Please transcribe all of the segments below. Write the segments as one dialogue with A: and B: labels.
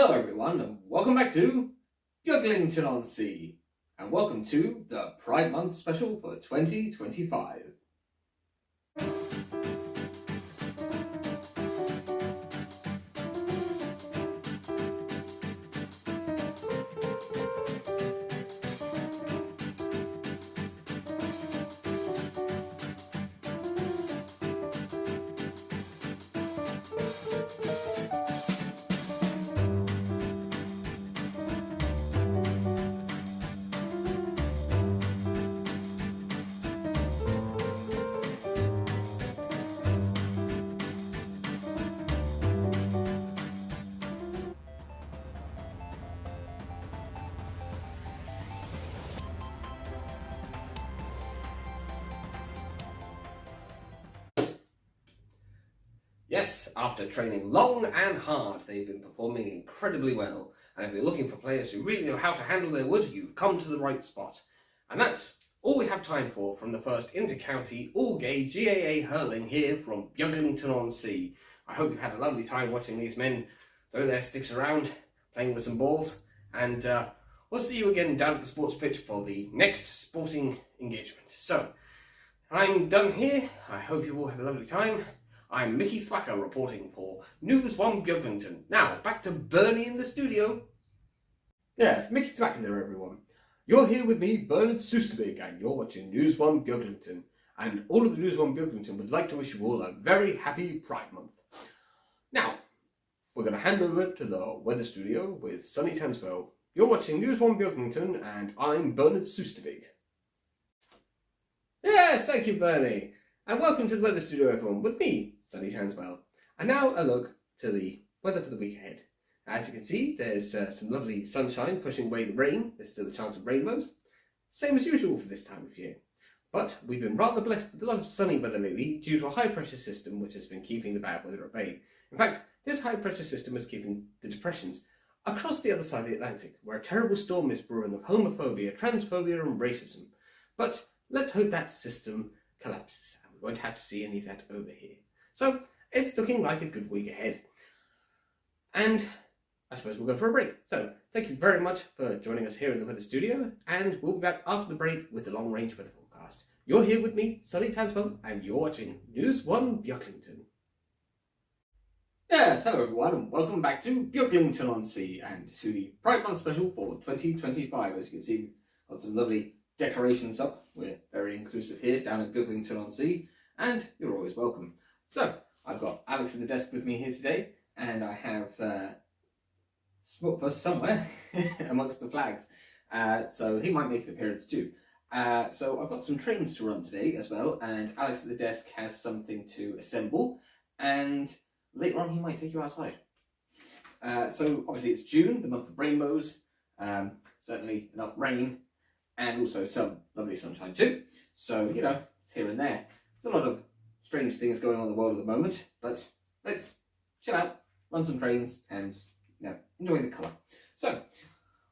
A: Hello everyone and welcome back to Beaglington-On-Sea and welcome to the Pride Month special for 2025. Yes, after training long and hard, they've been performing incredibly well. And if you're looking for players who really know how to handle their wood, you've come to the right spot. And that's all we have time for from the first inter-county all-gay GAA hurling here from Beaglington-On-Sea. I hope you had a lovely time watching these men throw their sticks around, playing with some balls. And we'll see you again down at the sports pitch for the next sporting engagement. So, I'm done here. I hope you all had a lovely time. I'm Mickey Swacker reporting for News 1 Beaglington. Now, back to Bernie in the studio. Yes, Mickey Swacker there, everyone. You're here with me, Bernard Soesterbig, and you're watching News 1 Beaglington. And all of the News 1 Beaglington would like to wish you all a very happy Pride Month. Now, we're going to hand over to the weather studio with sunny Tanswell. You're watching News 1 Beaglington, and I'm Bernard Soesterbig. Yes, thank you, Bernie. And welcome to the weather studio, everyone, with me, Sunny Tanswell. And now a look to the weather for the week ahead. As you can see, there's some lovely sunshine pushing away the rain. There's still a chance of rainbows. Same as usual for this time of year. But we've been rather blessed with a lot of sunny weather lately due to a high pressure system which has been keeping the bad weather at bay. In fact, this high pressure system is keeping the depressions across the other side of the Atlantic, where a terrible storm is brewing of homophobia, transphobia and racism. But let's hope that system collapses. We won't have to see any of that over here. So it's looking like a good week ahead. And I suppose we'll go for a break. So thank you very much for joining us here in the weather studio, and we'll be back after the break with the long range weather forecast. You're here with me, Sunny Tanswell, and you're watching News 1 Beaglington. Yes, hello everyone, and welcome back to Beaglington-On-Sea and to the Pride Month special for 2025. As you can see, got some lovely decorations up. We're very inclusive here down at Beaglington-On-Sea, and you're always welcome. So, I've got Alex at the desk with me here today, and I have Smutpuss somewhere amongst the flags, so he might make an appearance too. So I've got some trains to run today as well, and Alex at the desk has something to assemble, and later on he might take you outside. So obviously it's June, the month of rainbows, certainly enough rain, and also some lovely sunshine too. So, you know, it's here and there. There's a lot of strange things going on in the world at the moment, but let's chill out, run some trains, and, you know, enjoy the colour. So,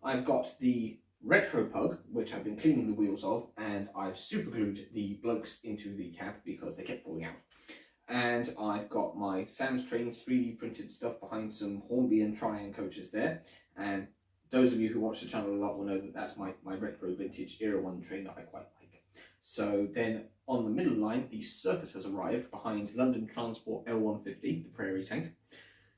A: I've got the retro pug, which I've been cleaning the wheels of, and I've super glued the blokes into the cab because they kept falling out. And I've got my Sam's Trains 3D printed stuff behind some Hornby and Trian coaches there, and those of you who watch the channel a lot will know that that's my retro vintage era 1 train that I quite like. So then on the middle line, the Circus has arrived behind London Transport L150, the Prairie Tank.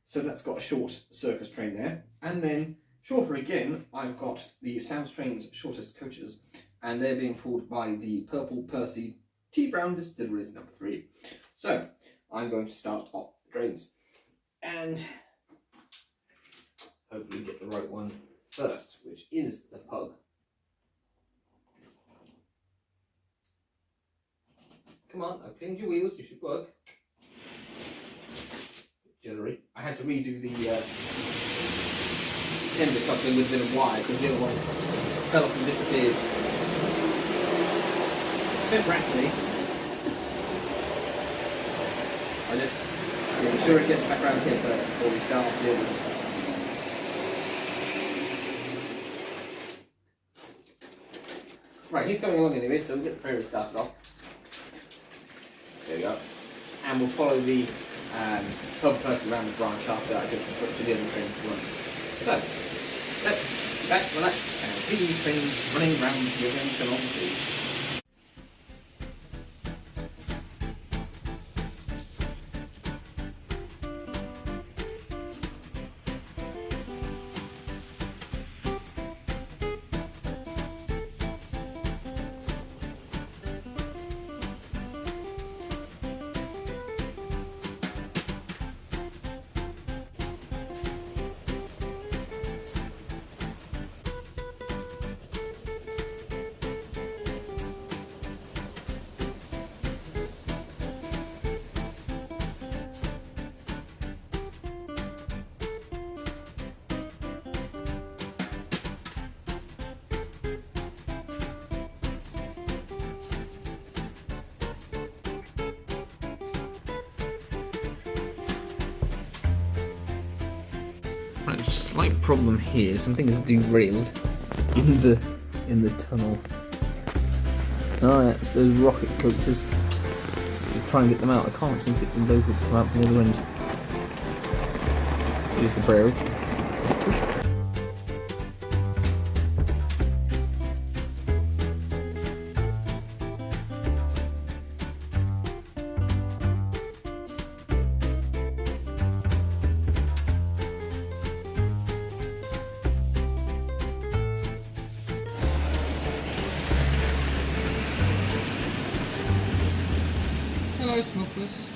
A: So that's got a short Circus train there. And then shorter again, I've got the Sam's Trains shortest coaches, and they're being pulled by the Purple Percy T Brown Distilleries number 3. So I'm going to start off the trains and hopefully get the right one first, which is the pug. Come on, I've cleaned your wheels, you should work. Jewellery. I had to redo the tender coupling with a bit of wire because the other one fell off and disappeared. A bit rattly. I just make sure it gets back around here first before we start off the others. Right, he's coming along anyway, so we'll get the prairie started off. There we go. And we'll follow the pub person around the branch after I get some foot to the other train to run. So, let's sit back, relax, and see these trains running around Beaglington-On-Sea. Right, slight problem here. Something is derailed in the tunnel. Oh yeah, it's those rocket coaches. To try and get them out, I can't seem to get the local to come out from the other end. Here's the prairie. Hello, Smutpuss.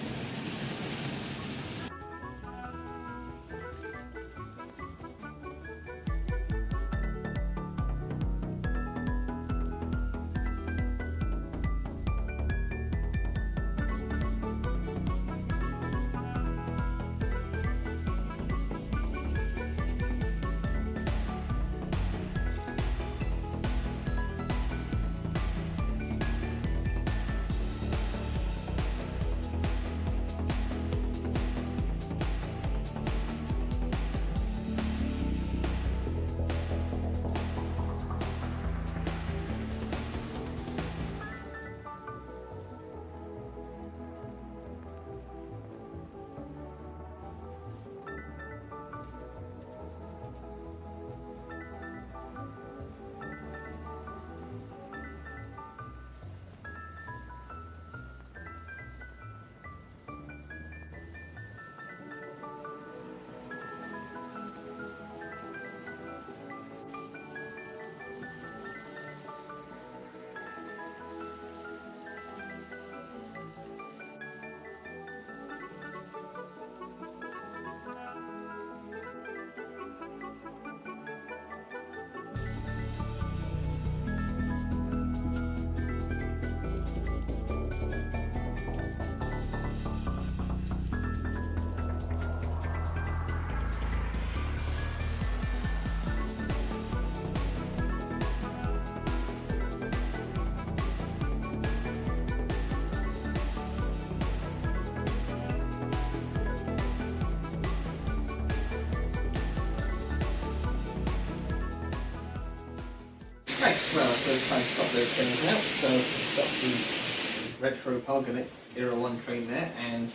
A: Right, well, I suppose it's time to stop those trains now. So, stop the Retro Pug and its Era 1 train there, and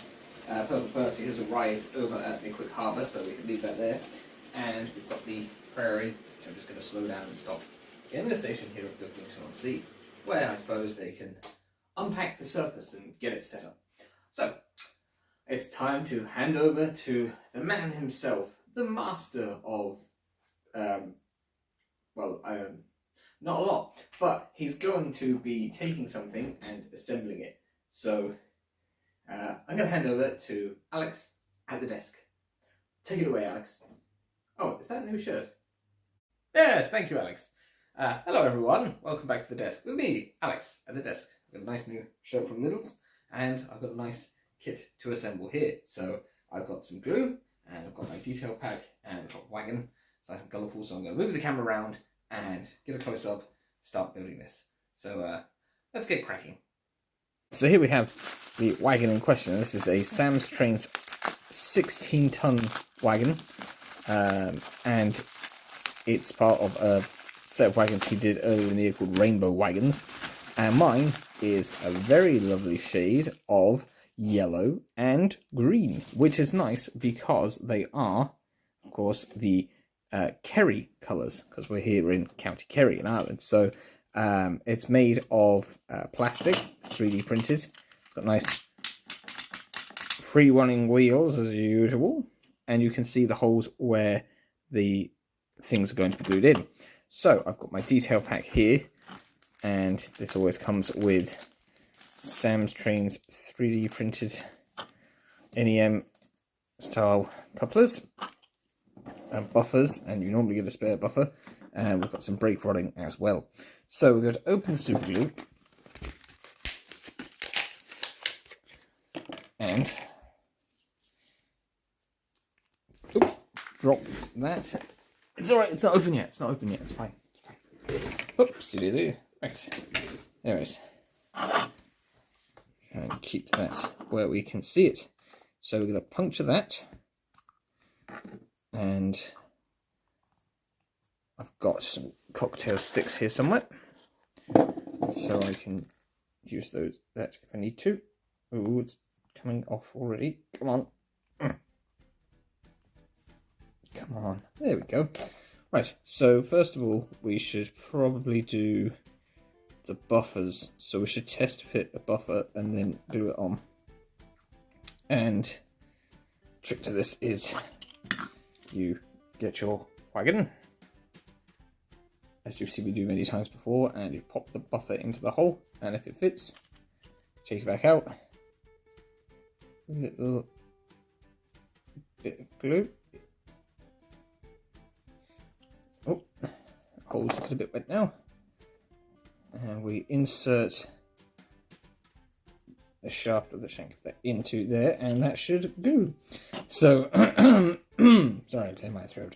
A: Purple Percy has arrived over at the Quick Harbour, so we can leave that there. And we've got the Prairie, which I'm just going to slow down and stop in the station here at Beaglington-On-Sea, where I suppose they can unpack the circus and get it set up. So, it's time to hand over to the man himself, the master of, not a lot, but he's going to be taking something and assembling it. So I'm going to hand over to Alex at the desk. Take it away, Alex. Oh, is that a new shirt? Yes, thank you, Alex. Hello, everyone. Welcome back to the desk with me, Alex, at the desk. I've got a nice new shirt from Lidl's, and I've got a nice kit to assemble here. So I've got some glue, and I've got my detail pack, and I've got a wagon. It's nice and colourful, so I'm going to move the camera around and get a close-up, start building this. So let's get cracking. So here we have the wagon in question. This is a Sam's Trains 16-ton wagon, and it's part of a set of wagons he did earlier in the year called Rainbow Wagons. And mine is a very lovely shade of yellow and green, which is nice because they are, of course, the Kerry colours, because we're here in County Kerry in Ireland. So it's made of plastic, 3D printed. It's got nice free running wheels as usual, and you can see the holes where the things are going to be glued in. So I've got my detail pack here, and this always comes with Sam's Train's 3D printed NEM style couplers and buffers, and you normally get a spare buffer, and we've got some brake rodding as well. So we're going to open the super glue and drop that. It's alright, it's not open yet, it's not open yet, it's fine. Oops, it is. Right, there it is. And keep that where we can see it. So we're going to puncture that, and I've got some cocktail sticks here somewhere, so I can use that if I need to. Ooh, it's coming off already. Come on. Come on. There we go. Right, so first of all, we should probably do the buffers. So we should test fit a buffer and then glue it on. And trick to this is you get your wagon, as you've seen me do many times before, and you pop the buffer into the hole, and if it fits, take it back out. Little bit of glue. Oh, the hole's looking a bit wet now. And we insert the shaft of the shank of that into there, and that should glue. So, sorry, I cleared my throat.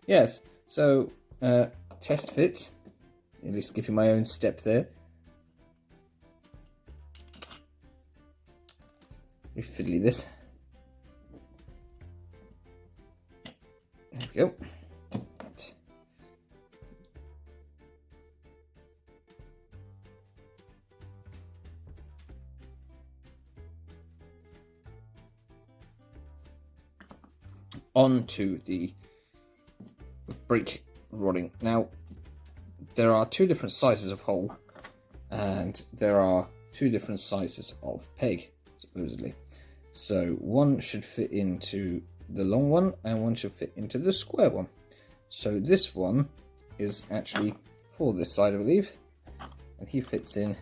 A: Yes, so test fit. Nearly skipping my own step there. Fiddly this. There we go. On to the brake rodding. Now, there are two different sizes of hole, and there are two different sizes of peg, supposedly. So one should fit into the long one, and one should fit into the square one. So this one is actually for this side, I believe, and he fits in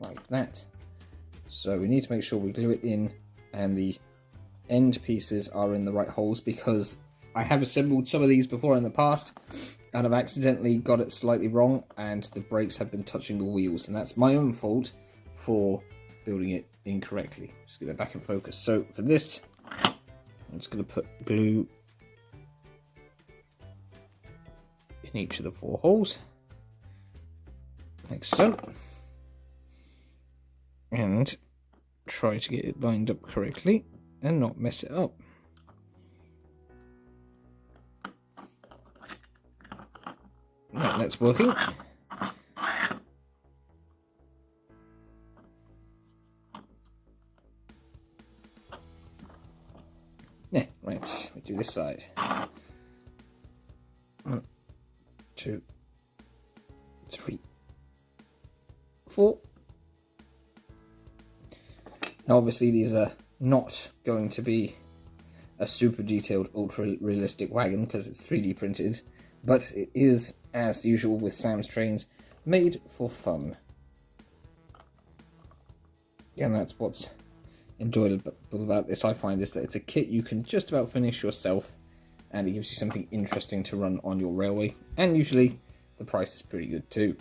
A: like that. So we need to make sure we glue it in, and the end pieces are in the right holes, because I have assembled some of these before in the past and I've accidentally got it slightly wrong, and the brakes have been touching the wheels, and that's my own fault for building it incorrectly. Just get that back in focus. So for this, I'm just going to put glue in each of the four holes, like so, and try to get it lined up correctly and not mess it up. Right, that's working. Yeah, right, we do this side. 1, 2, 3, 4. Now obviously these are not going to be a super detailed, ultra realistic wagon because it's 3D printed, but it is, as usual with Sam's Trains, made for fun. And that's what's enjoyable about this, I find, is that it's a kit you can just about finish yourself, and it gives you something interesting to run on your railway, and usually the price is pretty good too.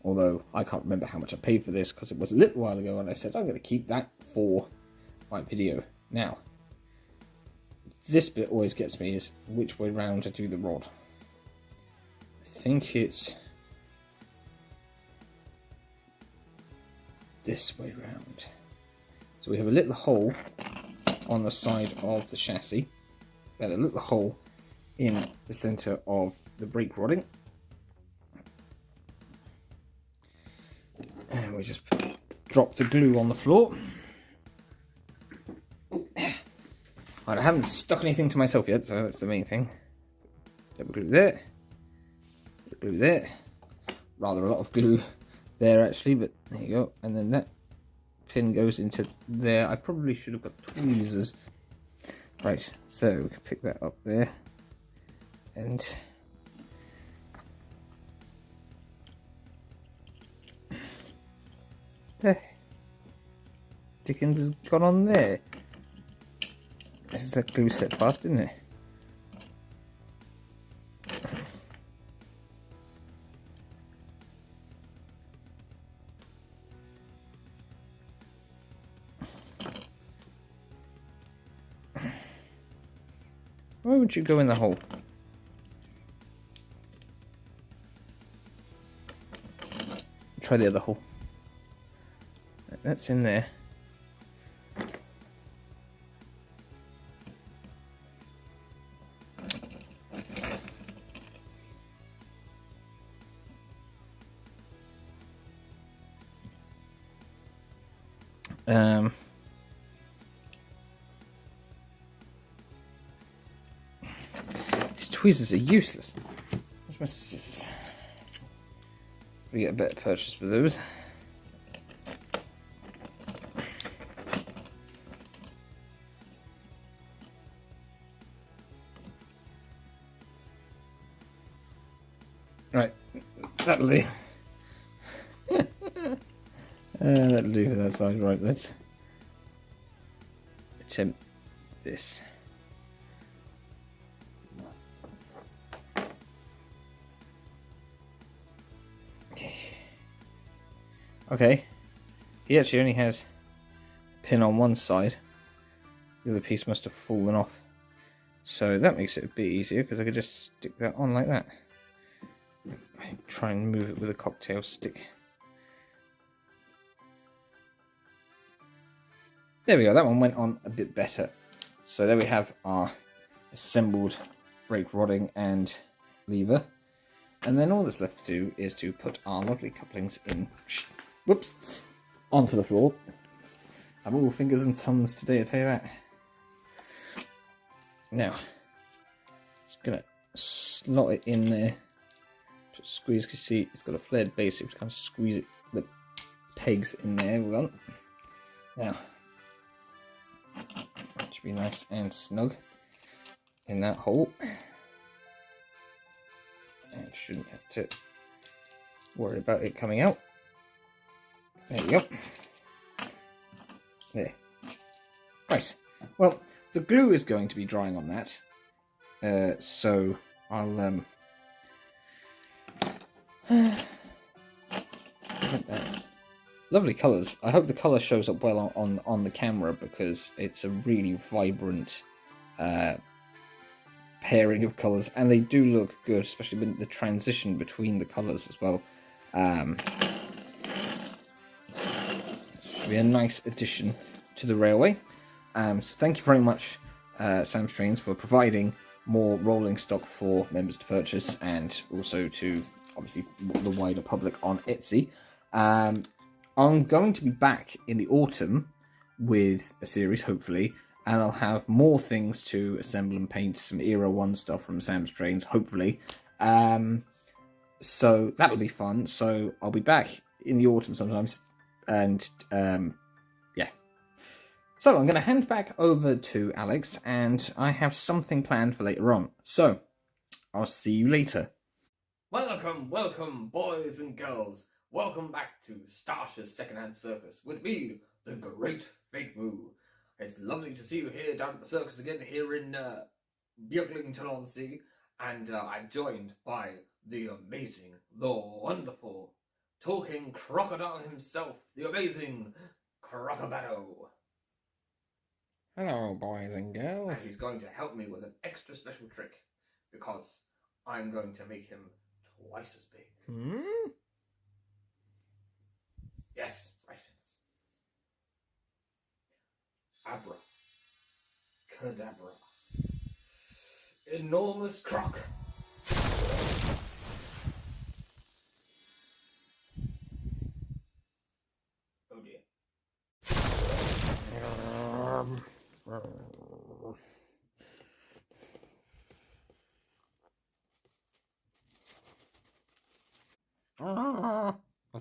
A: Although I can't remember how much I paid for this because it was a little while ago and I said I'm going to keep that for my video. Now, this bit always gets me, is which way round to do the rod. I think it's this way round. So we have a little hole on the side of the chassis, and a little hole in the centre of the brake rodding. And we just drop the glue on the floor. I haven't stuck anything to myself yet, so that's the main thing. Double glue there. Double glue there. Rather a lot of glue there actually, but there you go. And then that pin goes into there. I probably should have got tweezers. Right, so we can pick that up there. And there. Dickens has gone on there. This is that glue set fast, isn't it? Why would you go in the hole? Try the other hole. That's in there. These tweezers are useless. Where's my scissors? We get a better purchase with those. Right, that'll do. That'll do for that side. Right, let's attempt this. Okay, he actually only has a pin on one side. The other piece must have fallen off. So that makes it a bit easier because I could just stick that on like that. Try and move it with a cocktail stick. There we go, that one went on a bit better. So there we have our assembled brake rodding and lever. And then all that's left to do is to put our lovely couplings in, whoops, onto the floor. I'm all fingers and thumbs today, I tell you that. Now, just gonna slot it in there. Just squeeze, because see, it's got a flared base, so you kind of squeeze it, the pegs in there. We're on. Now, it should be nice and snug in that hole. And shouldn't have to worry about it coming out. There you go. There. Right. Well, the glue is going to be drying on that. So I'll lovely colours. I hope the colour shows up well on the camera because it's a really vibrant pairing of colours, and they do look good, especially with the transition between the colours as well. Should be a nice addition to the railway. So thank you very much, Sam's Trains, for providing more rolling stock for members to purchase, and also to obviously the wider public on Etsy. I'm going to be back in the autumn with a series, hopefully, and I'll have more things to assemble and paint, some Era 1 stuff from Sam's Trains, hopefully. So that'll be fun. So I'll be back in the autumn sometimes, and yeah. So I'm going to hand back over to Alex, and I have something planned for later on. So I'll see you later. Welcome, welcome, boys and girls. Welcome back to Starsha's Secondhand Circus with me, the Great Fake Moo. It's lovely to see you here down at the circus again, here in Beaglington-On-Sea, and I'm joined by the amazing, the wonderful, talking crocodile himself, the amazing Crocobado.
B: Hello, boys and girls.
A: And he's going to help me with an extra special trick, because I'm going to make him twice as big. Yes, right. Abra. Cadabra. Enormous croc. Oh dear.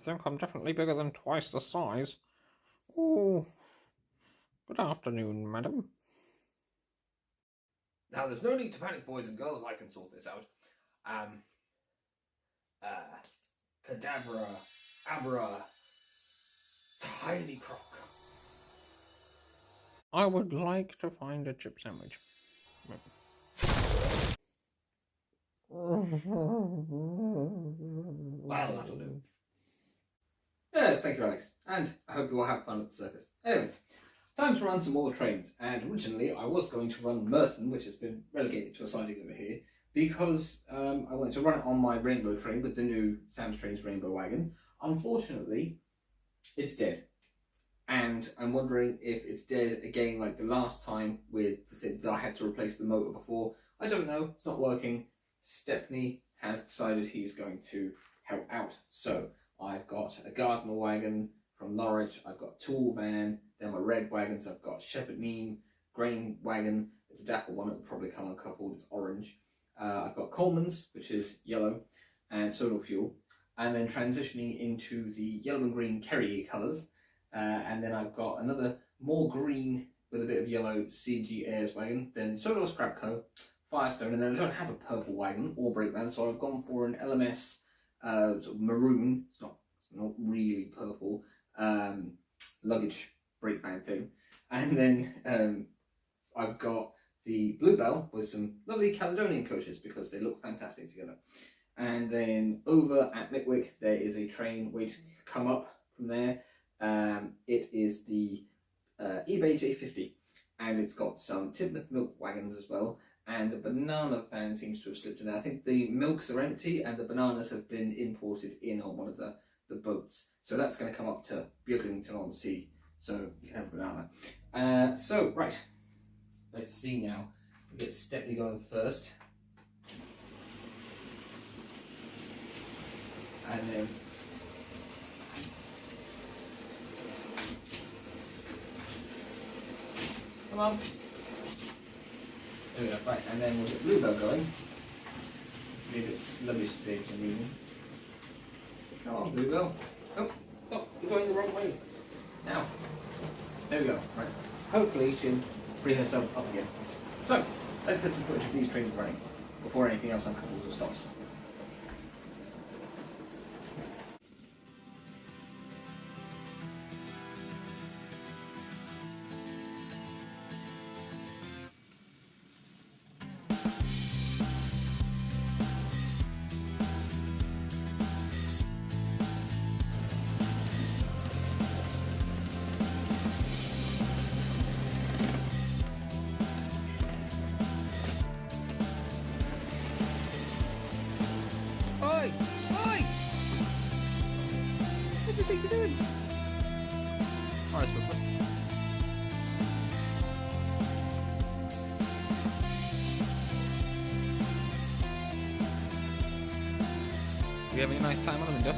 B: think I'm definitely bigger than twice the size. Oh, good afternoon, madam.
A: Now, there's no need to panic, boys and girls. I can sort this out. Cadabra, abra, tiny croc.
B: I would like to find a chip sandwich.
A: Well, that'll do. Yes, thank you, Alex. And I hope you all have fun at the circus. Anyways, time to run some more trains. And originally, I was going to run Merton, which has been relegated to a siding over here, because I wanted to run it on my rainbow train with the new Sam's Trains Rainbow Wagon. Unfortunately, it's dead. And I'm wondering if it's dead again like the last time with the thing that I had to replace the motor before. I don't know, it's not working. Stepney has decided he's going to help out. So I've got a Gardner wagon from Norwich, I've got a tool van, then my red wagons, I've got Shepherd Neame grain wagon, it's a dapple one, it'll probably come uncoupled, it's orange. I've got Coleman's, which is yellow, and solar fuel. And then transitioning into the yellow and green Kerry colours. And then I've got another more green with a bit of yellow CG Airs wagon, then Solar Scrap Co, Firestone, and then I don't have a purple wagon or brakeman, so I've gone for an LMS sort of maroon, it's not really purple, luggage brakeman thing. And then I've got the Bluebell with some lovely Caledonian coaches because they look fantastic together. And then over at Litwick there is a train waiting to come up from there. It is the eBay J50, and it's got some Tidmouth milk wagons as well, and the banana van seems to have slipped in there. I think the milks are empty and the bananas have been imported in on one of the boats. So that's going to come up to Beaglington-On-Sea, so you can have a banana. So, right, let's see now. We'll get Stepney going first. And then come on. There we go, right, and then we'll get Bluebell going. It's a bit sluggish today for some reason. Come on, Bluebell. Oh, stop, you're going the wrong way. Now, there we go, right. Hopefully she can free herself up again. So, let's get some footage of these trains running before anything else uncouples or stops. Oi! Oi! What do you think you're doing? Alright, Smutpuss. You having a nice time on the window?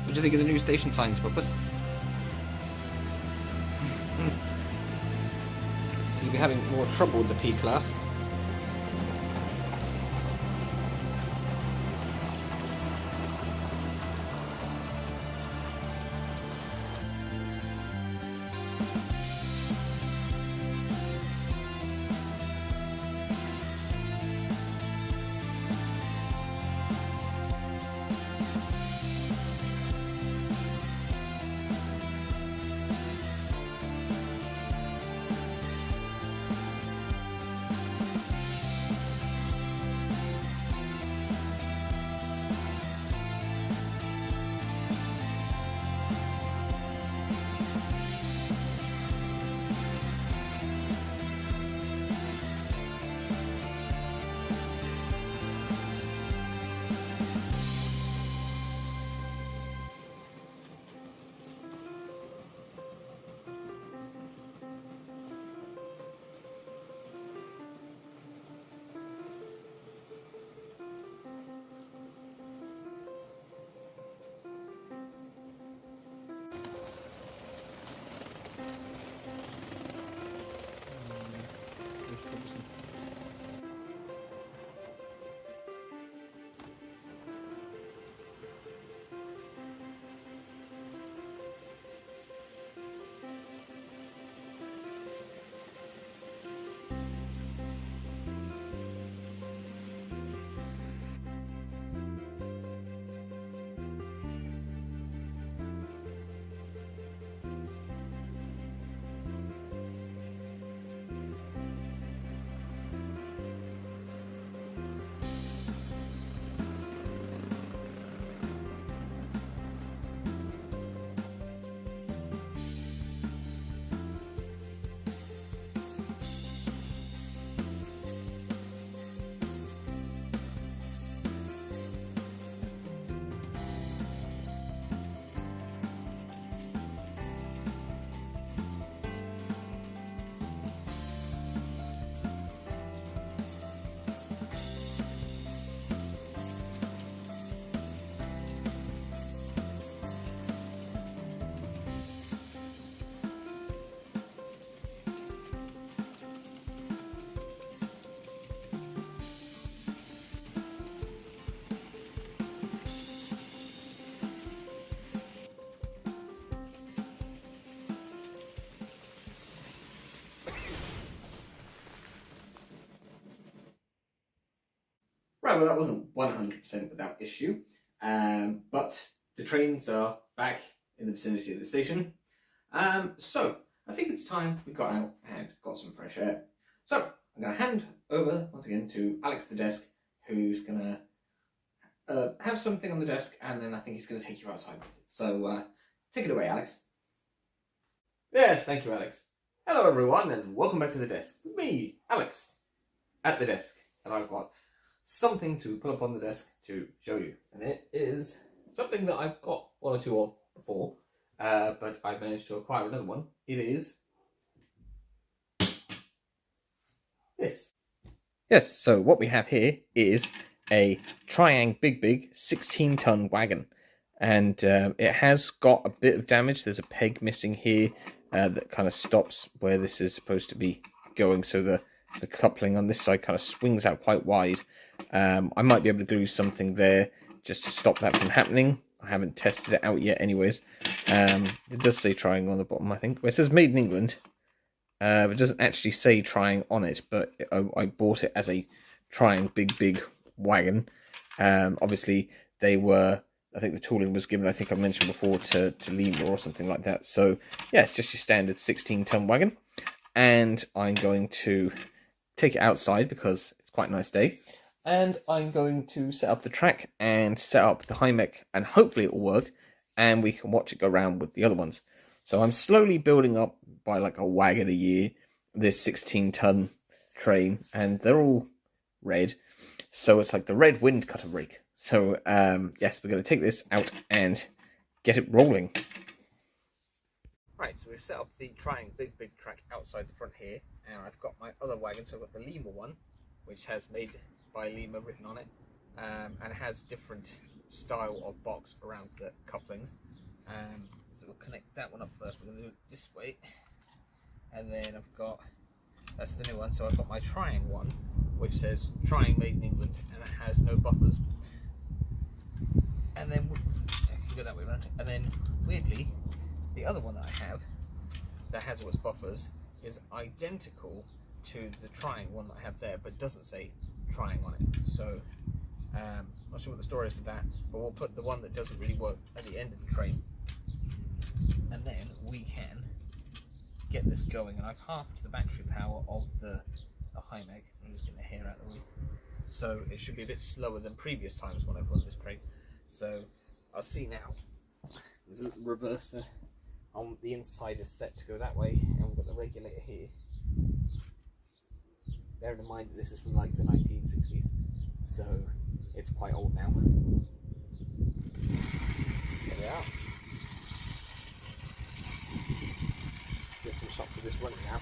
A: What do you think of the new station signs, Smutpuss? Seems to be having more trouble with the P-Class. However, that wasn't 100% without issue, but the trains are back in the vicinity of the station. So I think it's time we got out and got some fresh air. So I'm going to hand over once again to Alex at the desk, who's going to have something on the desk, and then I think he's going to take you outside with it. So take it away, Alex. Yes, thank you, Alex. Hello, everyone, and welcome back to the desk. With me, Alex, at the desk, and I've got something to put up on the desk to show you, and it is something that I've got one or two of before, but I've managed to acquire another one. It is this. Yes, so what we have here is a Triang Big 16-ton wagon, and it has got a bit of damage. There's a peg missing here that kind of stops where this is supposed to be going, so the coupling on this side kind of swings out quite wide. I might be able to glue something there just to stop that from happening. I haven't tested it out yet anyways. It does say Triang on the bottom, I think. It says made in England. It doesn't actually say Triang on it, but I bought it as a Triang big wagon. Obviously, they were, I think the tooling was given, I think I mentioned before, to Lima or something like that. So, yeah, it's just your standard 16-ton wagon. And I'm going to take it outside because it's quite a nice day. And I'm going to set up the track and set up the high mech, and hopefully it will work, and we can watch it go around with the other ones. So I'm slowly building up by like a wagon a year this 16-ton train, and they're all red. So it's like the red wind cutter rig. So yes, we're going to take this out and get it rolling. Right, so we've set up the Triang big track outside the front here, and I've got my other wagon. So I've got the Lima one, which has made by Lima written on it, and has different style of box around the couplings. So we'll connect that one up first. We're going to do it this way, and then I've got, that's the new one. So I've got my Triang one, which says Triang made in England, and it has no buffers. And then we'll go that way around. And then weirdly, the other one that I have that has all its buffers is identical to the Triang one that I have there, but doesn't say Triang on it. So not sure what the story is with that, but we'll put the one that doesn't really work at the end of the train, and then we can get this going. And I've halved the battery power of the high meg. I'm just getting the hair out of the way, so it should be a bit slower than previous times when I've run this train. So I'll see now. There's a little reverser on the inside is set to go that way, and we've got the regulator here. Bearing in mind that this is from like the 1960s, so it's quite old now. There we are. Get some shots of this running now.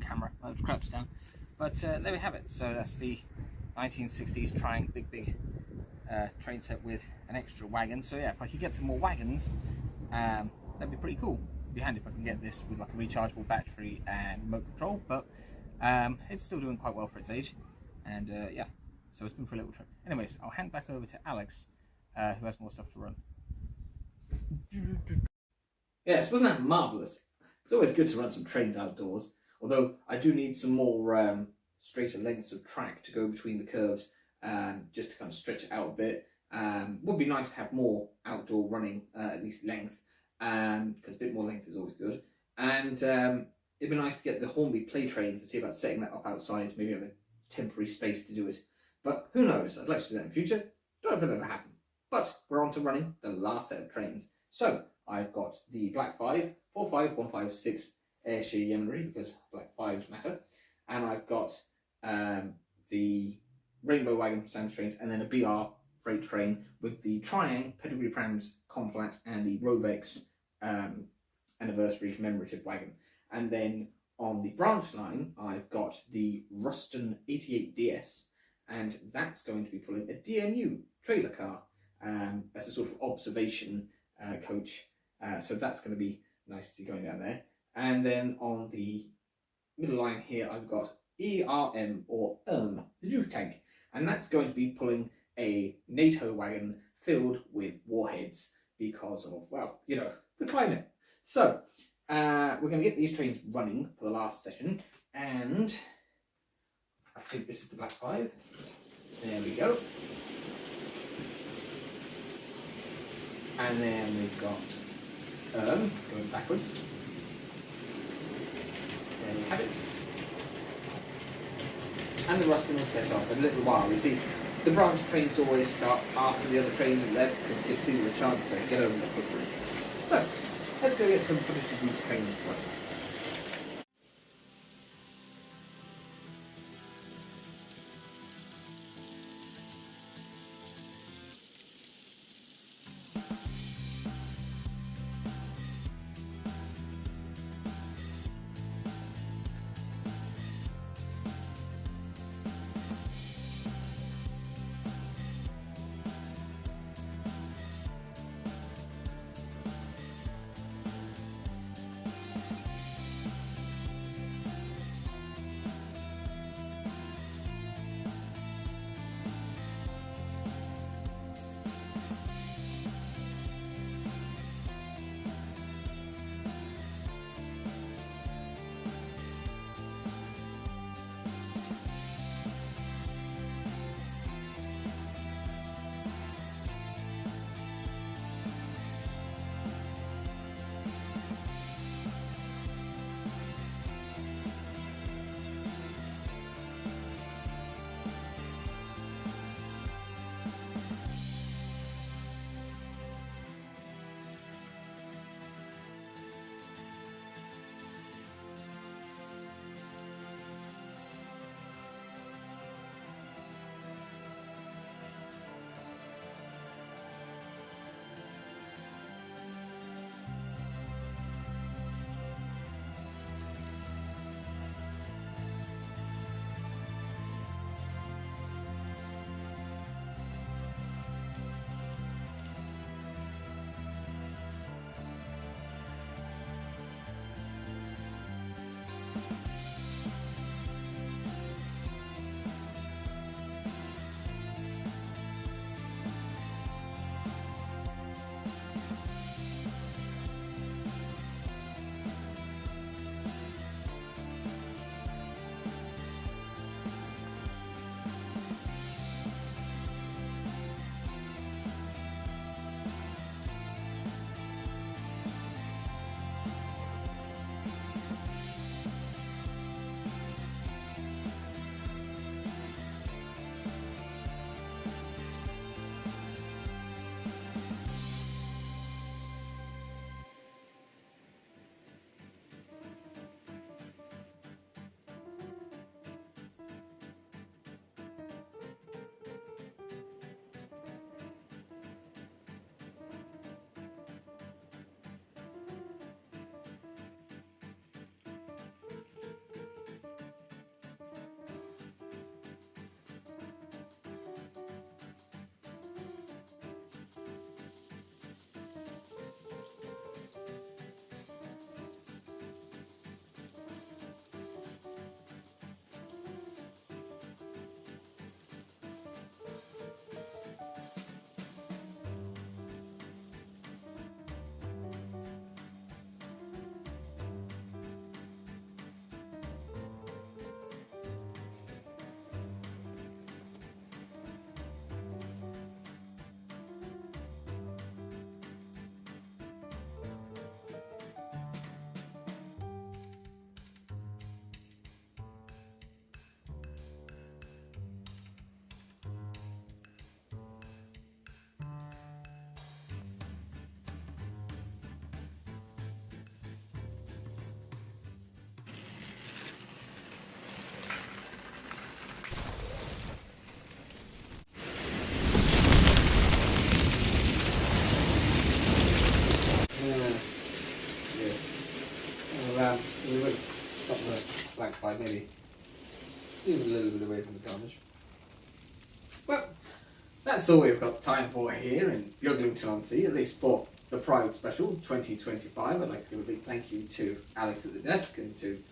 A: camera. I've crouched down. But there we have it. So that's the 1960s trying big train set with an extra wagon. So yeah, if I could get some more wagons, that'd be pretty cool. It'd be handy if I could get this with like a rechargeable battery and remote control, but it's still doing quite well for its age. And yeah, so it's been for a little trip. Anyways, I'll hand back over to Alex, who has more stuff to run. Yes, wasn't that marvellous? It's always good to run some trains outdoors, although I do need some more straighter lengths of track to go between the curves, just to kind of stretch it out a bit. Would be nice to have more outdoor running, at least length, because a bit more length is always good. And it'd be nice to get the Hornby play trains and see about setting that up outside, maybe have a temporary space to do it. But who knows, I'd like to do that in the future. Don't know if it'll ever happen. But we're on to running the last set of trains. So I've got the Black 5, 45156 Ayrshire Yeomanry, because Black 5s matter. And I've got the Rainbow Wagon for Sam's Trains, and then a BR freight train with the Triang, Pedigree Prams, Conflat, and the Rovex Anniversary Commemorative Wagon. And then on the branch line, I've got the Ruston 88DS, and that's going to be pulling a DMU trailer car as a sort of observation coach. So that's going to be nice to see going down there. And then on the middle line here, I've got ERM, or the Juve tank, and that's going to be pulling a NATO wagon filled with warheads because of, well, you know, the climate. So we're going to get these trains running for the last session, and I think this is the Black 5. There we go. And then we've got going backwards. There we have it. And the Ruston will set off in a little while. You see, the branch trains always start after the other trains have left because it gives people a chance to get over the quickly. So, let's go get some footage of these trains running. side, maybe leave it a little bit away from the carnage. Well, that's all we've got time for here in Beaglington-On-Sea, at least for the Pride Special 2025. I'd like to give a big thank you to Alex at the desk and to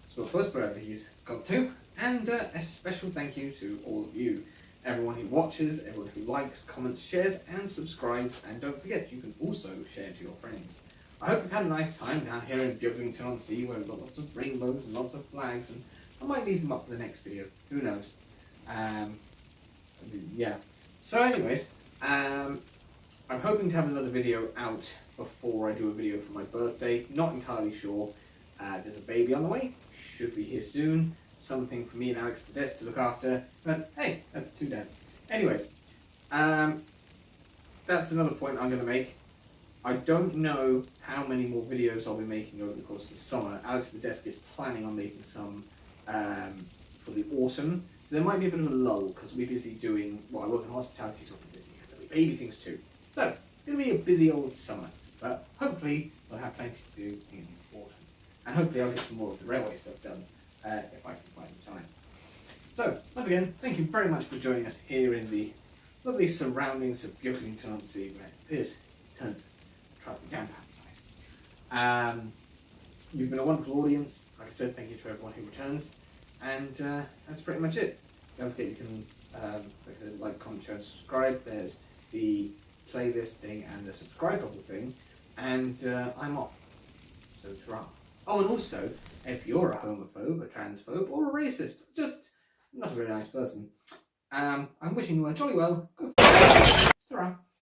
A: Smutpuss, wherever he's got to, and a special thank you to all of you, everyone who watches, everyone who likes, comments, shares and subscribes, and don't forget you can also share to your friends. I hope you've had a nice time down here in Beaglington-On-Sea, where we've got lots of rainbows and lots of flags, and I might leave them up for the next video, who knows. Yeah, so anyways, I'm hoping to have another video out before I do a video for my birthday, not entirely sure. There's a baby on the way, should be here soon, something for me and Alex at the desk to look after, but hey, that's 2 dads. Anyways, that's another point I'm going to make. I don't know how many more videos I'll be making over the course of the summer. Alex at the desk is planning on making some for the autumn, so there might be a bit of a lull because we'll be busy doing, well, I work in hospitality, so we'll be busy, there'll be baby things too. So, it's going to be a busy old summer, but hopefully we'll have plenty to do in autumn. And hopefully I'll get some more of the railway stuff done, if I can find the time. So, once again, thank you very much for joining us here in the lovely surroundings of Beaglington-On-Sea, where it appears it's turned travelling down outside. You've been a wonderful audience. Like I said, thank you to everyone who returns. And that's pretty much it. Don't forget you can, like I said, like, comment, share and subscribe. There's the playlist thing and the subscribe bubble thing. And I'm off. So ta-ra. Oh, and also, if you're a homophobe, a transphobe, or a racist, just not a very nice person, I'm wishing you a jolly well. Good. Ta-ra.